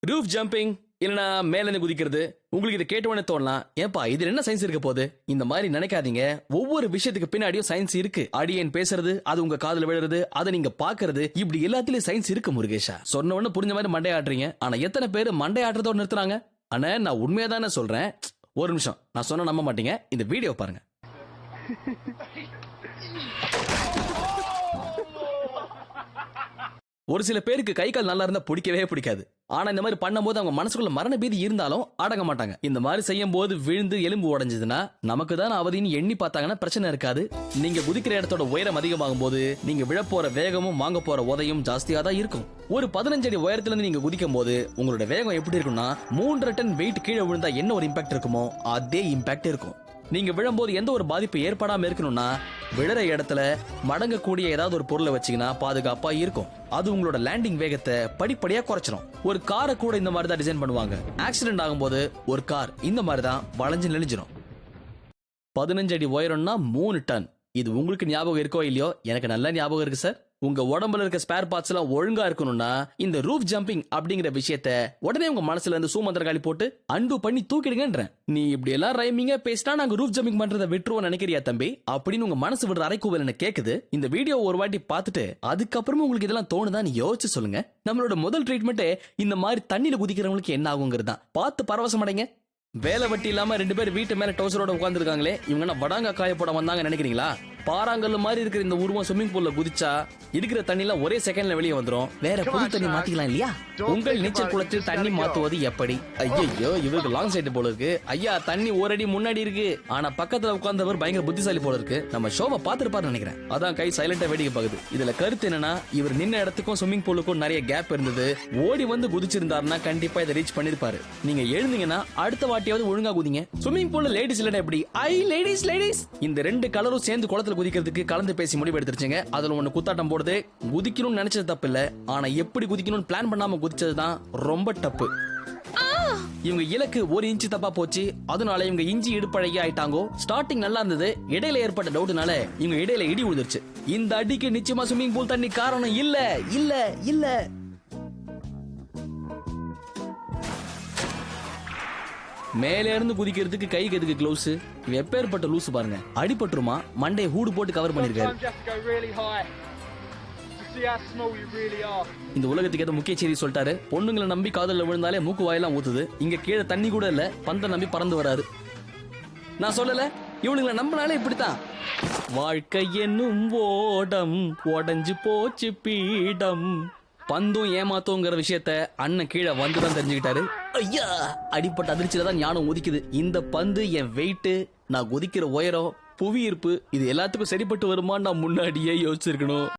Roof jumping இல்லனா மேல இருந்து குதிக்கிறது. உங்களுக்கு இதை கேட்டவனே தோணலாம், ஏன்பா இதுல என்ன சயின்ஸ் இருக்க போகுது? இந்த மாதிரி நினைக்காதீங்க. ஒவ்வொரு விஷயத்துக்கு பின்னாடியும் சயின்ஸ் இருக்கு. அடியேன் பேசுறது, அது உங்க காதுல விழுறது, அதை நீங்க பாக்குறது, இப்படி எல்லாத்துலயும் சயின்ஸ் இருக்கு முருகேஷா. சொன்ன உடனே புரிஞ்ச மாதிரி மண்டை ஆட்டுறீங்க. ஆனா எத்தனை பேர் மண்டை ஆட்டுறதோட நிறுத்துறாங்க? அண்ணா நான் உண்மையா தானே சொல்றேன். ஒரு நிமிஷம், நான் சொன்ன நம்ப மாட்டீங்க. இந்த வீடியோ பாருங்க. ஒரு சில பேருக்கு கை கால் நல்லா இருந்தா பிடிக்கவே பிடிக்காது. ஆனா இந்த மாதிரி பண்ணும்போது அவங்க மனசுக்குள்ள மரண பீதி இருந்தாலும் அடங்க மாட்டாங்க. இந்த மாதிரி செய்யும் போது விழுந்து எலும்பு உடைஞ்சதுன்னா நமக்கு தான் அவதின்னு எண்ணி பார்த்தாங்கன்னா பிரச்சனை இருக்காது. நீங்க குதிக்கிற இடத்தோட உயரம் அதிகமாகும் போது நீங்க விழப்போற வேகமும் வாங்க போற உதையும் ஜாஸ்தியா தான் இருக்கும். ஒரு 15 அடி உயரத்துல இருந்து நீங்க குதிக்கும் போது உங்களோட வேகம் எப்படி இருக்கும்னா 3.5 டன் வெயிட் கீழே விழுந்தா என்ன ஒரு இம்பாக்ட் இருக்குமோ அதே இம்பாக்ட் இருக்கும். நீங்க விழும்போது எந்த ஒரு பாதிப்பு ஏற்படாம இருக்கணும்னா விழுற இடத்துல மடங்கக்கூடிய ஏதாவது ஒரு பொருளை வச்சீங்கன்னா பாதுகாப்பா இருக்கும். அது உங்களோட லேண்டிங் வேகத்தை படிப்படியா குறைச்சிடும். ஒரு காரை கூட இந்த மாதிரி தான் டிசைன் பண்ணுவாங்க. ஆக்சிடென்ட் ஆகும்போது ஒரு கார் இந்த மாதிரி தான் வளைஞ்சு நெளிஞ்சிடும். 15 அடி உயரம்னா 3 டன். இது உங்களுக்கு ஞாபகம் இருக்கோ இல்லையோ, எனக்கு நல்ல ஞாபகம் இருக்கு சார். உங்க உடம்புல இருக்க ஸ்பேர் பார்ட்ஸ் எல்லாம் ஒழுங்கா இருக்கணும்னா இந்த ரூஃப் ஜம்பிங் அப்படிங்கிற விஷயத்த உடனே உங்க மனசுல இருந்து சூமந்திரகாளி போட்டு அன்பு பண்ணி தூக்கிடுங்கன்றேன். நீ இப்படி எல்லாம் ரைமிங்கா பேசினா நாங்க ரூஃப் ஜம்பிங் பண்றதை விட்டுருவோம் நினைக்கிறியா தம்பி அப்படின்னு உங்க மனசு விடுற அரைக்கூவல் என்ன கேக்குது. இந்த வீடியோ ஒரு வாட்டி பார்த்துட்டு அதுக்கப்புறமா உங்களுக்கு இதெல்லாம் தோணுதான்னு யோசிச்சு சொல்லுங்க. நம்மளோட முதல் ட்ரீட்மெண்ட் இந்த மாதிரி தண்ணியில குதிக்கிறவங்களுக்கு என்ன ஆகுங்கிறது தான். பார்த்து பரவசம் அடைங்க. வேலை வட்டி இல்லாம 2 பேர் வீட்டு மேல டவுசரோட உட்கார்ந்து இருக்காங்களே, இவங்க என்ன வடாங்க காய போட வந்தாங்க நினைக்கிறீங்களா? பாறாங்கல்ல மாதிரி இருக்கிற இந்த உருவம் ஸ்விம்மிங் பூல்ல குதிச்சா இருக்கிற தண்ணில ஒரே செகண்ட்ல வெளியே வந்துரும். வேற புது தண்ணி மாத்திக்கலாம் இல்லையா? உங்கள் நீச்சல் குளத்தில் தண்ணி மாத்துவது எப்படி? ஐயோ இவருக்கு லாங் சைடு போல இருக்கு. ஐயா தண்ணி ஒரு அடி முன்னாடி இருக்கு. ஆனா பக்கத்துல உட்கார்ந்தவர் பயங்கர புத்திசாலி போல இருக்கு. நம்ம ஷோவை பாத்துருப்பாரு நினைக்கிறேன். அதான் கை சைலண்டா வேடிக்கை பாக்குது. இதுல கருத்து என்னன்னா, இவர் நின்ன இடத்துக்கும் ஸ்விம்மிங் பூலுக்கும் நிறைய கேப் இருந்தது. ஓடி வந்து குதிச்சிருந்தாருன்னா கண்டிப்பா இதை ரீச் பண்ணிருப்பாரு. நீங்க எழுந்தீங்கன்னா அடுத்த வாட்டியாவது ஒழுங்கா குதிங்க. ஸ்விம்மிங் பூல்ல லேடிஸ் இல்லடா எப்படி? ஐ லேடிஸ் லேடிஸ் இந்த 2 கலரும் சேர்ந்து குளத்துல குதிக்கிறதுக்கு கலந்து பேசி முடிவு எடுத்துருச்சுங்க. அதுல ஒண்ணு குத்தாட்டம் போடுது. குதிக்கணும்னு நினைச்சது தப்பு இல்ல, ஆனா எப்படி குதிக்கணும்னு பிளான் பண்ணாம குதிச்சதுதான் ரொம்ப தப்பு. இவங்க இலக்கு 1 இன்ச் தப்பா போச்சு. அதனால இவங்க இஞ்சி இடுப்பழகி ஆயிட்டாங்க. ஸ்டார்டிங் நல்லா இருந்தது. இடையில ஏற்பட்ட டவுட்னால இவங்க இடையில இடி விழுந்துருச்சு. இந்த அடிக்கு நிச்சயமா ஸ்விம்மிங் பூல் தண்ணி காரணம் இல்ல இல்ல இல்ல. மேல இருந்து குதிக்கிறதுக்கு கைக்கு எதுக்கு கிளவுஸ்? எப்பேற்பட்ட லூசு பாருங்க. அடிபட்டுருமா? மண்டையை ஹூடு போட்டு கவர் பண்ணிருக்காரு. இந்த உலகத்துக்கு ஏதோ முக்கிய செய்தி சொல்லிட்டாரு. பொண்ணுங்களை நம்பி காதல்ல விழுந்தாலே மூக்கு வாயெல்லாம் ஊத்துது. இங்க கீழே தண்ணி கூட இல்ல, பந்த நம்பி பறந்து வராரு. நான் சொல்லல, இவனுங்களை நம்பினாலே இப்படித்தான். வாழ்க்கை என்னும் ஓடம் உடஞ்சு போச்சு பீடம். பந்தும் ஏமாத்தோங்கிற விஷயத்த அண்ணன் கீழே வந்துதான் தெரிஞ்சுக்கிட்டாரு. ஐயா அடிப்பட்ட அதிர்ச்சியில தான் ஞானம் உதிக்குது. இந்த பந்து என் வெயிட், நான் குதிக்கிற உயரம், புவி ஈர்ப்பு, இது எல்லாத்துக்கும் சரிப்பட்டு வருமான்னு நான் முன்னாடியே யோசிச்சிருக்கணும்.